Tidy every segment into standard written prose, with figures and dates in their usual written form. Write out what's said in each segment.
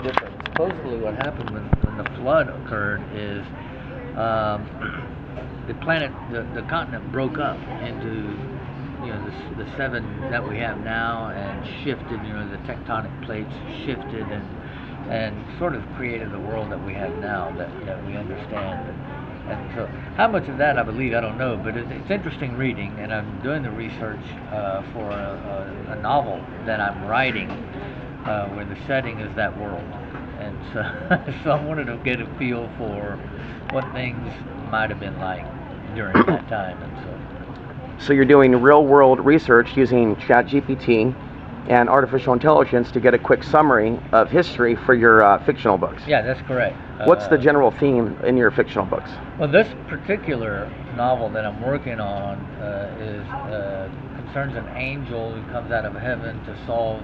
different. Supposedly, what happened when the flood occurred is the planet, the continent broke up into the seven that we have now and shifted. The tectonic plates shifted and sort of created the world that we have now that we understand. And so, how much of that I believe, I don't know, but it's interesting reading, and I'm doing the research for a novel that I'm writing where the setting is that world. And so, so I wanted to get a feel for what things might have been like during that time. And so you're doing real-world research using ChatGPT and artificial intelligence to get a quick summary of history for your fictional books. Yeah, that's correct. What's the general theme in your fictional books? Well, this particular novel that I'm working on concerns an angel who comes out of heaven to solve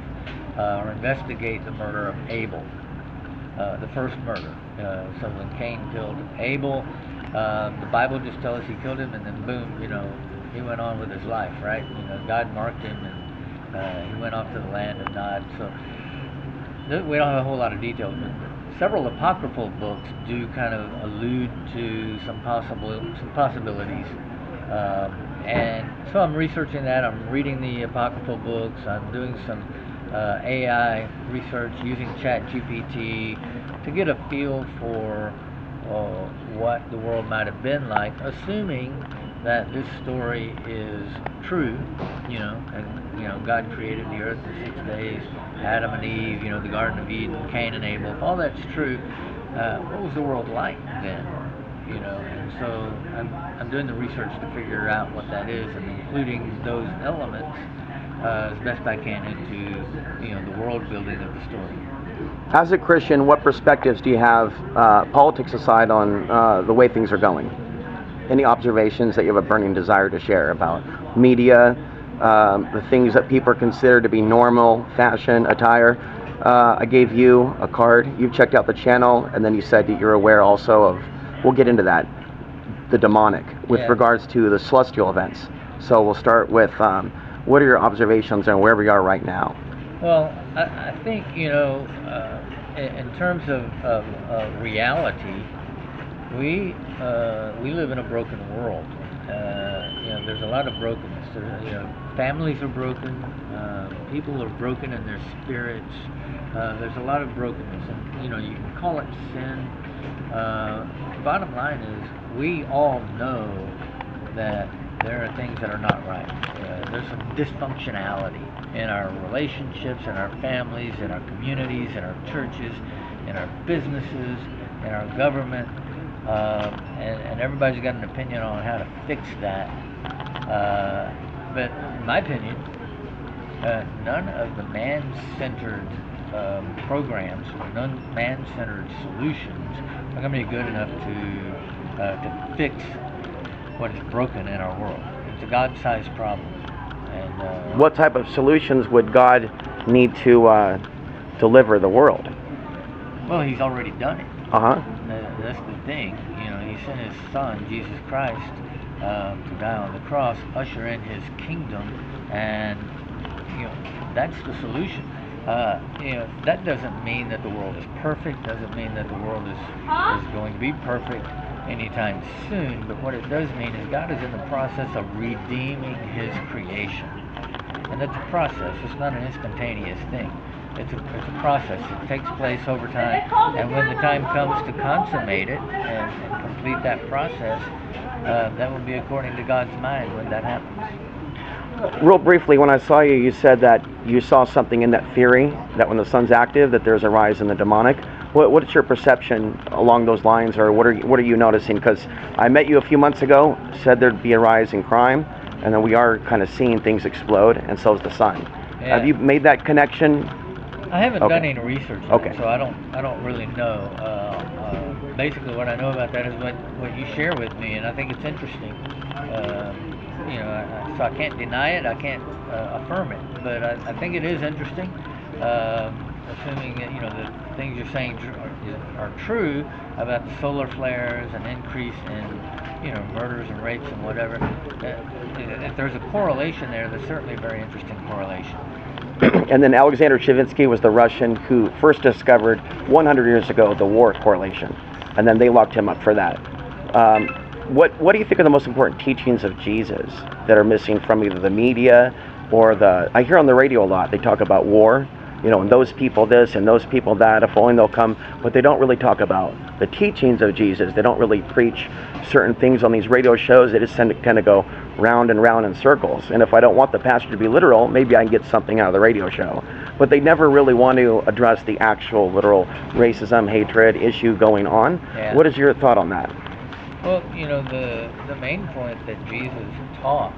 or investigate the murder of Abel, the first murder. So when Cain killed Abel, the Bible just tells us he killed him, and then boom, he went on with his life, right? God marked him, and he went off to the land of Nod. So we don't have a whole lot of details, but several apocryphal books do kind of allude to some possibilities. And so I'm researching that. I'm reading the apocryphal books. I'm doing some AI research using ChatGPT to get a feel for what the world might have been like, assuming that this story is true, and God created the earth in 6 days, Adam and Eve, the Garden of Eden, Cain and Abel. If all that's true, what was the world like then? And so I'm doing the research to figure out what that is, and including those elements as best I can into the world building of the story. As a Christian, what perspectives do you have, politics aside, on the way things are going? Any observations that you have a burning desire to share about media, the things that people consider to be normal, fashion, attire? I gave you a card. You've checked out the channel, and then you said that you're aware also of, we'll get into that, the demonic with regards to the celestial events. So we'll start with, what are your observations on where we are right now? Well, I think, in terms of reality, we live in a broken world. There's a lot of brokenness. Families are broken. People are broken in their spirits. There's a lot of brokenness, and you can call it sin. Bottom line is, we all know that there are things that are not right. There's some dysfunctionality in our relationships, in our families, in our communities, in our churches, in our businesses, in our government. And everybody's got an opinion on how to fix that. But in my opinion, none of the man-centered programs, none man-centered solutions are going to be good enough to fix what is broken in our world. It's a God-sized problem. And what type of solutions would God need to deliver the world? Well, He's already done it. That's the thing. He sent His Son, Jesus Christ, to die on the cross, usher in His kingdom, and that's the solution. That doesn't mean that the world is perfect. Doesn't mean that the world is going to be perfect anytime soon. But what it does mean is God is in the process of redeeming His creation, and that's a process. It's not an instantaneous thing. It's a process. It takes place over time, and when the time comes to consummate it and complete that process, that will be according to God's mind when that happens. Real briefly, when I saw you, you said that you saw something in that theory that when the sun's active, that there's a rise in the demonic. What is your perception along those lines, or what are you noticing? Because I met you a few months ago, said there'd be a rise in crime, and then we are kind of seeing things explode, and so is the sun. Yeah. Have you made that connection? I haven't done any research on it, so I don't really know. Basically, what I know about that is what you share with me, and I think it's interesting. So I can't deny it, I can't affirm it, but I think it is interesting. Assuming that the things you're saying are true about the solar flares and increase in murders and rapes and whatever. If there's a correlation there, there's certainly a very interesting correlation. And then Alexander Chavinsky was the Russian who first discovered 100 years ago the war correlation, and then they locked him up for that. What do you think are the most important teachings of Jesus that are missing from either the media or I hear on the radio a lot, they talk about war, and those people this and those people that, if only they'll come, but they don't really talk about the teachings of Jesus. They don't really preach certain things on these radio shows. They just tend to kind of go round and round in circles. And if I don't want the pastor to be literal, maybe I can get something out of the radio show. But they never really want to address the actual literal racism, hatred issue going on. Yeah. What is your thought on that? Well, the main point that Jesus taught,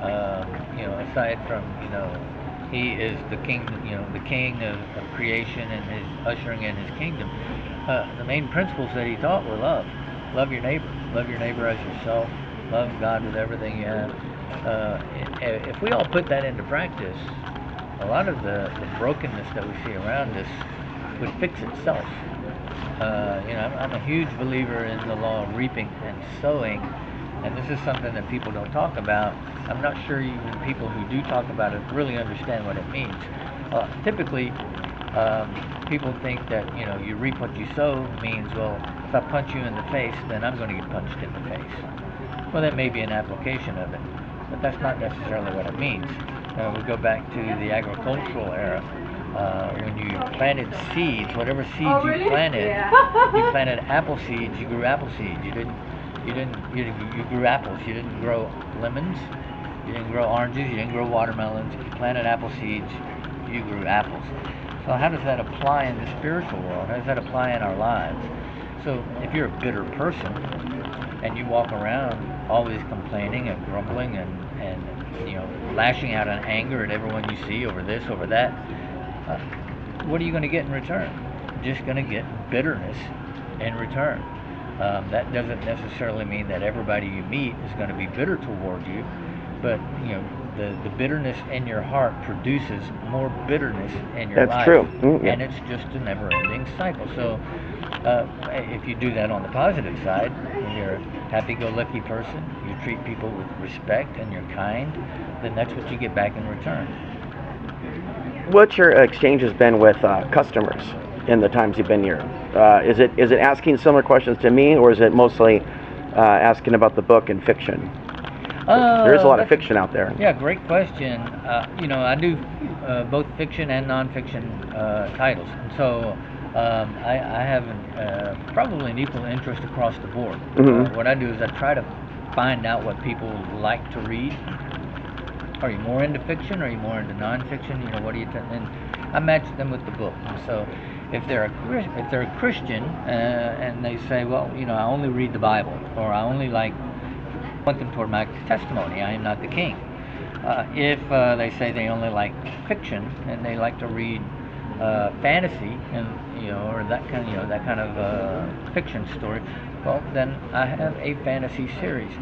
aside from, he is the king, the king of creation and his ushering in his kingdom, the main principles that he taught were love. Love your neighbor. Love your neighbor as yourself. Love God with everything you have. If we all put that into practice, a lot of the brokenness that we see around us would fix itself. I'm a huge believer in the law of reaping and sowing, and this is something that people don't talk about. I'm not sure even people who do talk about it really understand what it means. Typically, people think that you reap what you sow means, well, if I punch you in the face, then I'm going to get punched in the face. Well, that may be an application of it, but that's not necessarily what it means. We go back to the agricultural era. When you planted seeds, whatever seeds you planted, you planted apple seeds, you grew apple seeds. You grew apples. You didn't grow lemons. You didn't grow oranges. You didn't grow watermelons. If you planted apple seeds, you grew apples. So how does that apply in the spiritual world? How does that apply in our lives? So if you're a bitter person and you walk around always complaining and grumbling and lashing out in anger at everyone you see over this, over that, what are you going to get in return? You're just going to get bitterness in return. That doesn't necessarily mean that everybody you meet is going to be bitter toward you, but the bitterness in your heart produces more bitterness in your life. That's true. Mm-hmm. And it's just a never-ending cycle. So if you do that on the positive side, and you're a happy-go-lucky person, you treat people with respect and you're kind, then that's what you get back in return. What's your exchanges been with customers in the times you've been here? Is it asking similar questions to me, or is it mostly asking about the book and fiction? There is a lot of fiction out there. Yeah, great question. I do both fiction and nonfiction titles, and so I have probably an equal interest across the board. Mm-hmm. What I do is I try to find out what people like to read. Are you more into fiction? Are you more into nonfiction? What do you think? And I match them with the book. And so, if they're a Christian and they say, well, I only read the Bible, or I only point them toward my testimony. I am not the king. If they say they only like fiction and they like to read fantasy and or that kind of fiction story, well, then I have a fantasy series,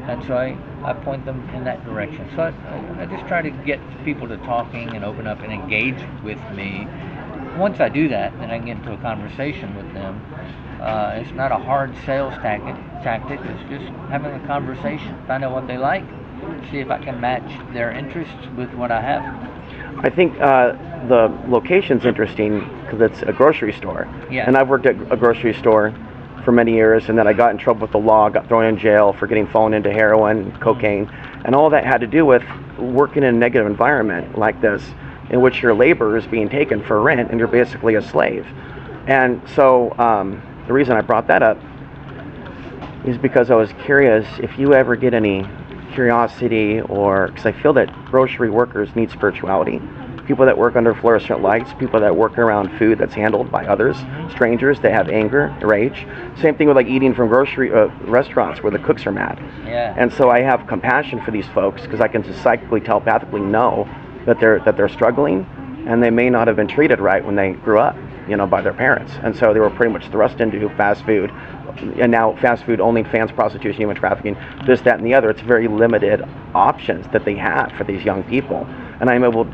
and so I point them in that direction. So I just try to get people to talking and open up and engage with me. Once I do that, then I can get into a conversation with them. It's not a hard sales tactic. It's just having a conversation, find out what they like, see if I can match their interests with what I have. I think the location's interesting because it's a grocery store. Yeah. And I've worked at a grocery store for many years, and then I got in trouble with the law, got thrown in jail for getting fallen into heroin, cocaine, and all that had to do with working in a negative environment like this, in which your labor is being taken for rent and you're basically a slave. And so the reason I brought that up is because I was curious if you ever get any curiosity, or because I feel that grocery workers need spirituality. People that work under fluorescent lights, people that work around food that's handled by others, strangers that have anger, rage. Same thing with eating from grocery restaurants where the cooks are mad. Yeah. And so I have compassion for these folks because I can just psychically, telepathically know that they're struggling, and they may not have been treated right when they grew up, by their parents. And so they were pretty much thrust into fast food, and now fast food, OnlyFans, prostitution, human trafficking, this, that, and the other. It's very limited options that they have for these young people. And I'm able.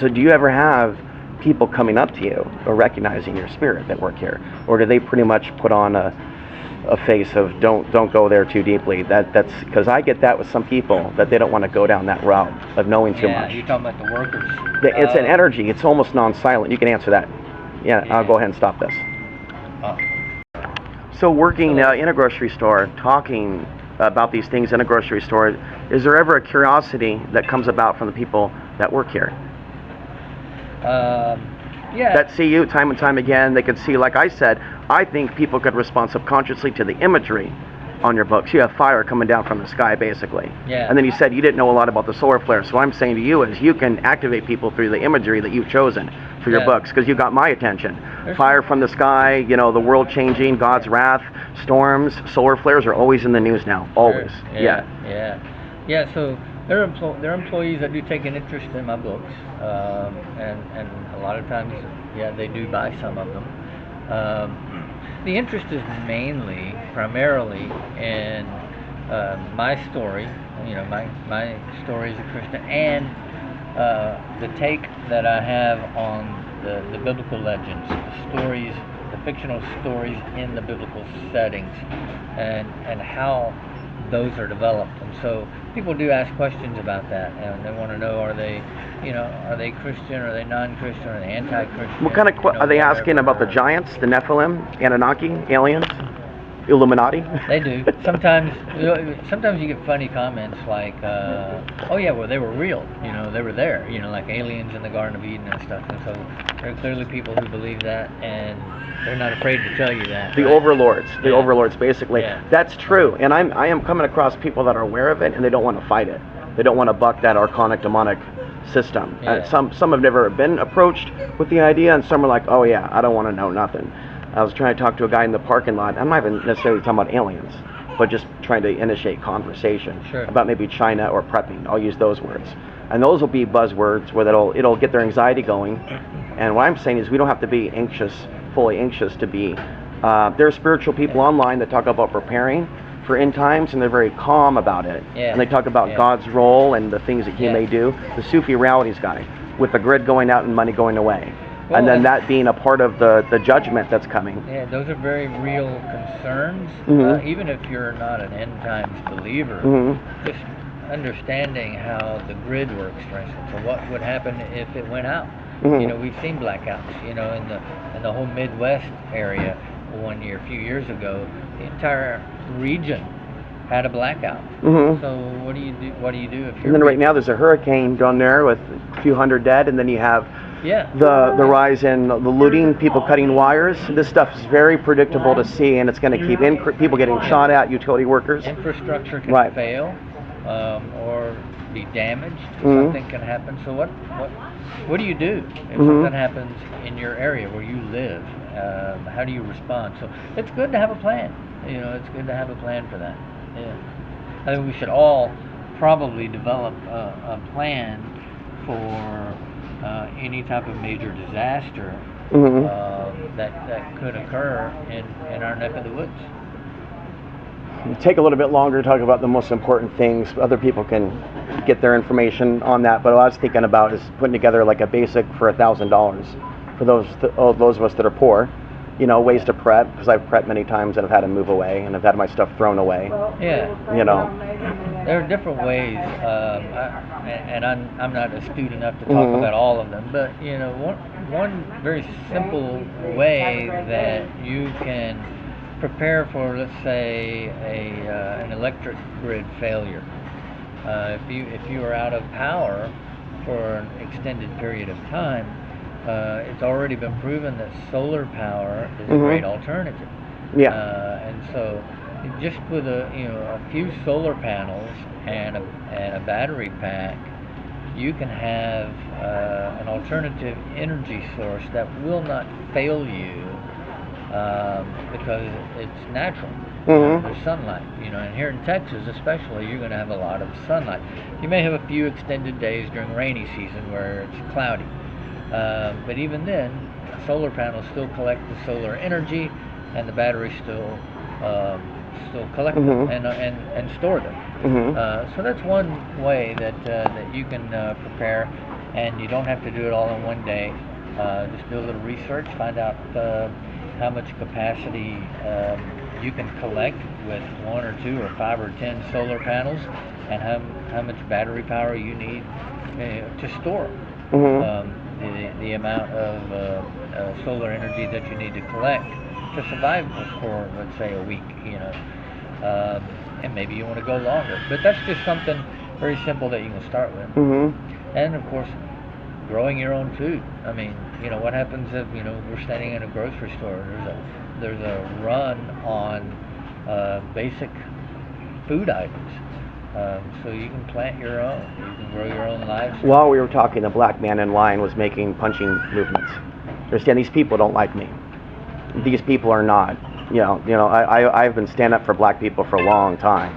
So do you ever have people coming up to you or recognizing your spirit that work here, or do they pretty much put on a face of don't go there too deeply. That's because I get that with some people that they don't want to go down that route of knowing too much. Yeah, you're talking about the workers. It's an energy. It's almost non-silent. You can answer that. Yeah, I'll go ahead and stop this. So working in a grocery store, talking about these things in a grocery store, is there ever a curiosity that comes about from the people that work here? Yeah. That see you time and time again. They could see, like I said, I think people could respond subconsciously to the imagery on your books. You have fire coming down from the sky, basically. Yeah. And then you said you didn't know a lot about the solar flare. So what I'm saying to you is you can activate people through the imagery that you've chosen for your books, because you got my attention. Fire from the sky, you know, the world changing, God's wrath, storms, solar flares are always in the news now. Always. Yeah. So there are employees that do take an interest in my books, and a lot of times, they do buy some of them. The interest is primarily in my story, my story as a Christian, and the take that I have on the biblical legends, the stories, the fictional stories in the biblical settings, and how those are developed. And so people do ask questions about that, and they want to know, are they Christian, are they non-Christian, are they anti-Christian? What kind of are they asking about the giants, the Nephilim, Anunnaki, aliens, Illuminati? They do. Sometimes you get funny comments like, oh yeah, well, they were real, they were there, like aliens in the Garden of Eden and stuff. And so there are clearly people who believe that, and they're not afraid to tell you that. The right? overlords, basically. Yeah. That's true, and I am coming across people that are aware of it, and they don't want to fight it. They don't want to buck that archonic, demonic system. Yeah. Some have never been approached with the idea, and some are like, oh yeah, I don't want to know nothing. I was trying to talk to a guy in the parking lot. I'm not even necessarily talking about aliens, but just trying to initiate conversation about maybe China or prepping. I'll use those words. And those will be buzzwords where it'll get their anxiety going. And what I'm saying is we don't have to be fully anxious to be. There are spiritual people online that talk about preparing for end times, and they're very calm about it. Yeah. And they talk about God's role and the things that He may do. The Sufi realities guy, with the grid going out and money going away. Well, and then that being a part of the judgment that's coming. Yeah, those are very real concerns. Even if you're not an end times believer, just understanding how the grid works, for instance, or what would happen if it went out. We've seen blackouts. In the whole Midwest area one year, a few years ago, the entire region had a blackout. So what do you do if you're? And then right now there's a hurricane down there with a few hundred dead, and then you have the rise in the looting, people cutting wires. This stuff is very predictable to see, and it's going to keep people getting shot at, utility workers. Infrastructure can fail or be damaged. Something can happen. So what do you do if something happens in your area where you live? How do you respond? So it's good to have a plan. It's good to have a plan for that. Yeah, I think we should all probably develop a plan for any type of major disaster that could occur in our neck of the woods. Take a little bit longer to talk about the most important things. Other people can get their information on that, but what I was thinking about is putting together like a basic for $1,000 for those of us that are poor. Ways to prep, because I've prepped many times and I've had to move away and I've had my stuff thrown away. There are different ways, and I'm not astute enough to talk about all of them, but one very simple way that you can prepare for, let's say, an electric grid failure. If you are out of power for an extended period of time, it's already been proven that solar power is a great alternative. And so just with a few solar panels and a battery pack, you can have an alternative energy source that will not fail you because it's natural. There's sunlight, and here in Texas especially, you're going to have a lot of sunlight. You may have a few extended days during rainy season where it's cloudy. But even then, solar panels still collect the solar energy, and the batteries still collect them and store them. So that's one way that you can prepare, and you don't have to do it all in one day. Just do a little research, find out how much capacity you can collect with 1 or 2 or 5 or 10 solar panels, and how much battery power you need to store the amount of solar energy that you need to collect to survive for, let's say, a week, and maybe you want to go longer. But that's just something very simple that you can start with. And of course, growing your own food. I mean, what happens if we're standing in a grocery store? There's a run on basic food items. So you can plant your own. You can grow your own livestock. While we were talking, the black man in line was making punching movements. Understand, these people don't like me. These people are not. I've been standing up for black people for a long time,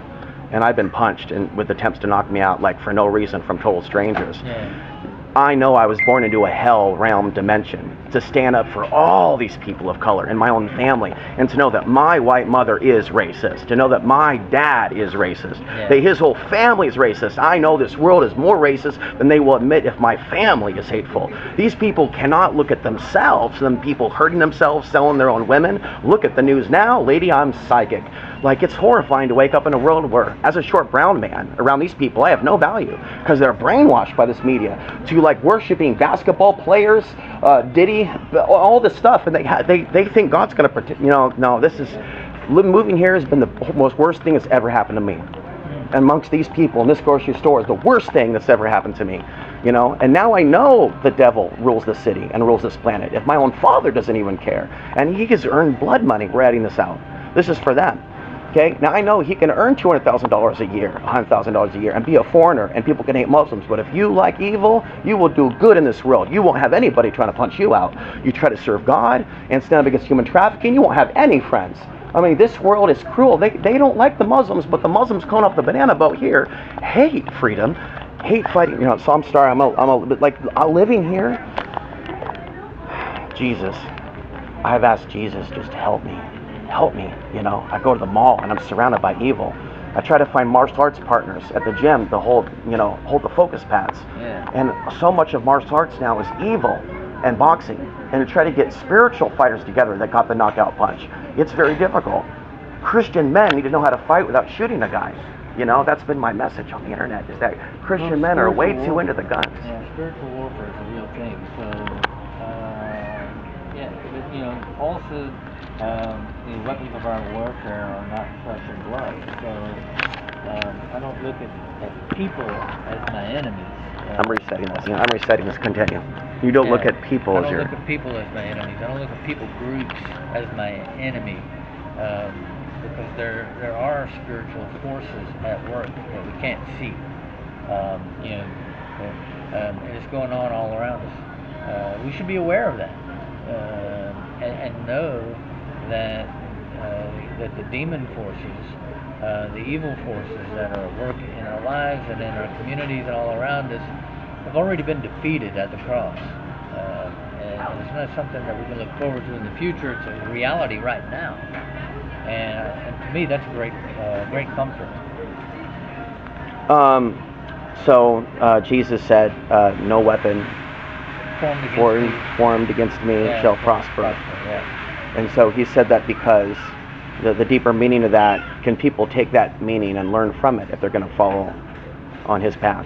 and I've been punched and with attempts to knock me out, like for no reason, from total strangers. Yeah. I know I was born into a hell realm dimension to stand up for all these people of color in my own family, and to know that my white mother is racist, to know that my dad is racist, that his whole family is racist. I know this world is more racist than they will admit if my family is hateful. These people cannot look at themselves, them people hurting themselves, selling their own women. Look at the news now, lady, I'm psychic. Like, it's horrifying to wake up in a world where, as a short brown man, around these people, I have no value, because they're brainwashed by this media to like worshiping basketball players, Diddy, all this stuff, and they think God's going to protect. No, this is moving here has been the most worst thing that's ever happened to me. And amongst these people in this grocery store is the worst thing that's ever happened to me. And now I know the devil rules this city and rules this planet. If my own father doesn't even care, and he has earned blood money, we're adding this out. This is for them. Okay, now I know he can earn $200,000 a year, $100,000 a year, and be a foreigner, and people can hate Muslims. But if you like evil, you will do good in this world. You won't have anybody trying to punch you out. You try to serve God and stand up against human trafficking, you won't have any friends. I mean, this world is cruel. They don't like the Muslims, but the Muslims going up the banana boat here hate freedom, hate fighting. So I'm sorry. I'm living here. Jesus, I've asked Jesus just to help me. Help me. I go to the mall and I'm surrounded by evil. I try to find martial arts partners at the gym to hold the focus pads. Yeah. And so much of martial arts now is evil and boxing. And to try to get spiritual fighters together that got the knockout punch, it's very difficult. Christian men need to know how to fight without shooting a guy. That's been my message on the internet, is that Christian men are way too into the guns. Yeah, spiritual warfare is a real thing. So, but also, the weapons of our warfare are not flesh and blood. So, I don't look at people as my enemies. I'm resetting this. I'm resetting this. Continue. You don't look at people as your... I don't look at people as my enemies. I don't look at people groups as my enemy. Because there are spiritual forces at work that we can't see. And it's going on all around us. We should be aware of that and know that the demon forces, the evil forces that are at work in our lives and in our communities and all around us have already been defeated at the cross. And it's not something that we can look forward to in the future. It's a reality right now. And to me, that's a great comfort. So Jesus said, "No weapon formed against me shall prosper." Yeah. And so he said that because the deeper meaning of that, can people take that meaning and learn from it if they're going to follow on his path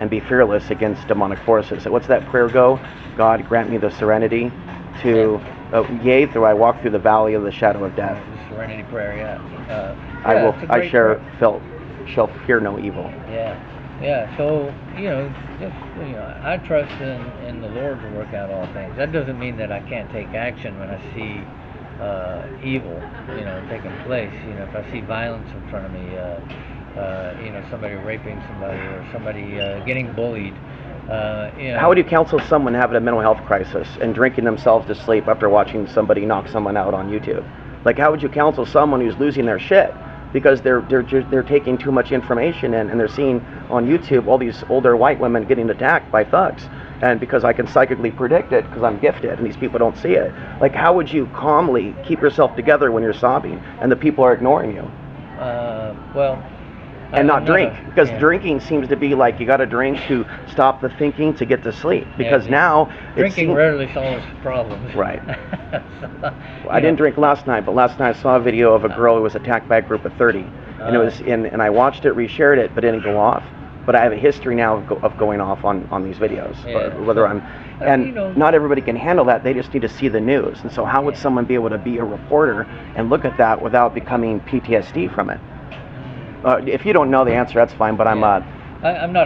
and be fearless against demonic forces? So what's that prayer go? God, grant me the serenity to, yea, though I walk through the valley of the shadow of death. Serenity prayer, shall fear no evil. Yeah. So I trust in the Lord to work out all things. That doesn't mean that I can't take action when I see evil, taking place. If I see violence in front of me, somebody raping somebody or somebody getting bullied. How would you counsel someone having a mental health crisis and drinking themselves to sleep after watching somebody knock someone out on YouTube? Like, how would you counsel someone who's losing their shit because they're taking too much information in, and they're seeing on YouTube all these older white women getting attacked by thugs, and because I can psychically predict it because I'm gifted and these people don't see it? Like, how would you calmly keep yourself together when you're sobbing and the people are ignoring you? Well, and not I'm drink, a- because yeah. drinking seems to be like you got to drink to stop the thinking to get to sleep, because Yeah, now drinking rarely solves problems. Right. So, I didn't drink last night, but last night I saw a video of a girl who was attacked by a group of 30, and it was and I watched it, reshared it, but it didn't go off. But I have a history now of going off on these videos. Yeah. Whether I'm, and you know, not everybody can handle that. They just need to see the news. And so how would someone be able to be a reporter and look at that without becoming PTSD from it? If you don't know the answer, that's fine. But I'm not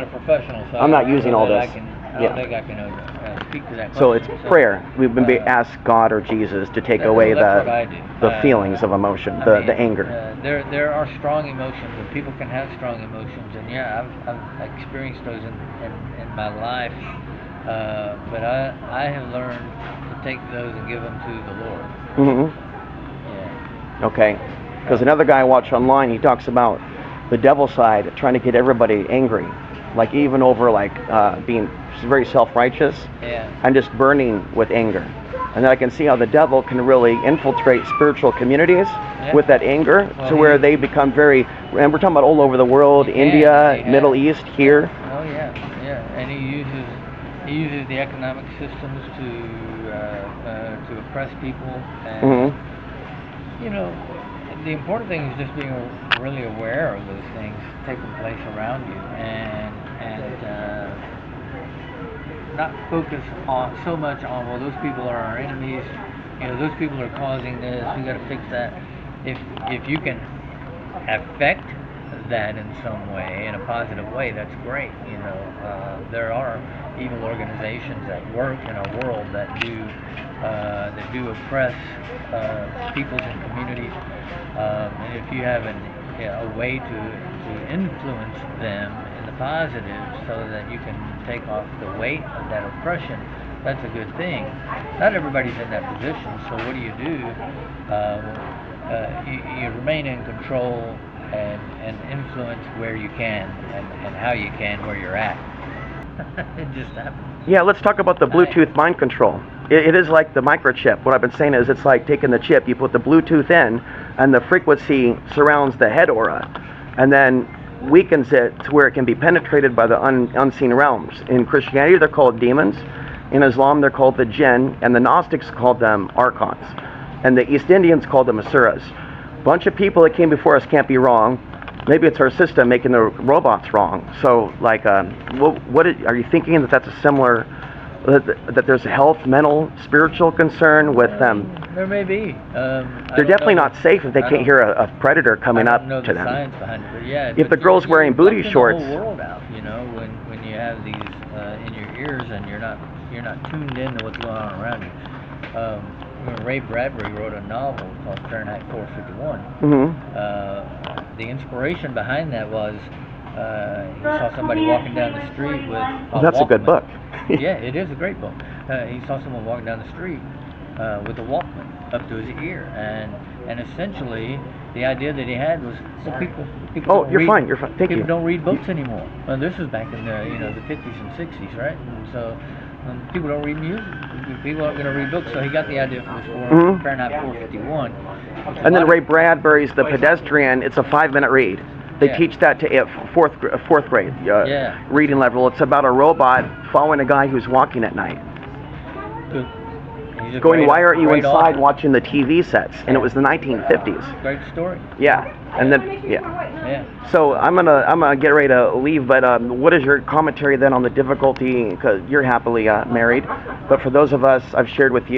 a professional, so I'm not using all this. I don't think I can speak to that question. So it's prayer. We've been asked God or Jesus to take away the feelings of emotion, the anger. There are strong emotions, and people can have strong emotions, and yeah, I've experienced those in my life. But I have learned to take those and give them to the Lord. Mm-hmm. Yeah. Okay. Because another guy I watch online, he talks about the devil side, trying to get everybody angry, like even over like being very self-righteous, and just burning with anger. And then I can see how the devil can really infiltrate spiritual communities with that anger, to where they become very, and we're talking about all over the world, India, Middle East, here. Oh yeah, and he uses the economic systems to oppress people, and you know, the important thing is just being really aware of those things taking place around you, and not focus on so much on, well, those people are our enemies, you know, those people are causing this, we got to fix that. If you can affect that in some way, in a positive way, that's great. You know, there are evil organizations that work in our world that do oppress peoples and communities, and if you have a way to influence them in the positive, so that you can take off the weight of that oppression, that's a good thing. Not everybody's in that position, so what do? You remain in control and influence where you can, and how you can, where you're at. It just happens. Yeah, let's talk about the Bluetooth mind control. It is like the microchip. What I've been saying is it's like taking the chip, you put the Bluetooth in, and the frequency surrounds the head aura, and then weakens it to where it can be penetrated by the unseen realms. In Christianity, they're called demons. In Islam, they're called the jinn, and the Gnostics called them archons, and the East Indians called them asuras. Bunch of people that came before us can't be wrong. Maybe it's our system making the robots wrong. So, like, are you thinking that that's a similar, that there's a health, mental, spiritual concern with them? There may be. They're definitely not safe if they can't hear a predator coming up to them. I don't know the science behind it, but yeah. If the girl's wearing booty shorts, the whole world out, you know, when you have these in your ears and you're not tuned in to what's going on around you. Ray Bradbury wrote a novel called Fahrenheit 451. The inspiration behind that was he saw somebody walking down the street with a that's Walkman. a good book. Yeah, it is a great book. He saw someone walking down the street with a Walkman up to his ear, and essentially the idea that he had was, well, people Oh, don't you're read, fine. You're fine. Thank people you. don't read books anymore. Well, this was back in the 50s and 60s, right? And so people don't read music. People aren't going to read books. So he got the idea from this Fahrenheit 451. And then Ray Bradbury's The Pedestrian. It's a 5-minute read. They teach that to fourth grade reading level. It's about a robot following a guy who's walking at night. Going, why aren't you inside watching the TV sets? And it was the 1950s. Great story. Yeah, and then So I'm gonna get ready to leave. But what is your commentary then on the difficulty? Because you're happily married, but for those of us, I've shared with you.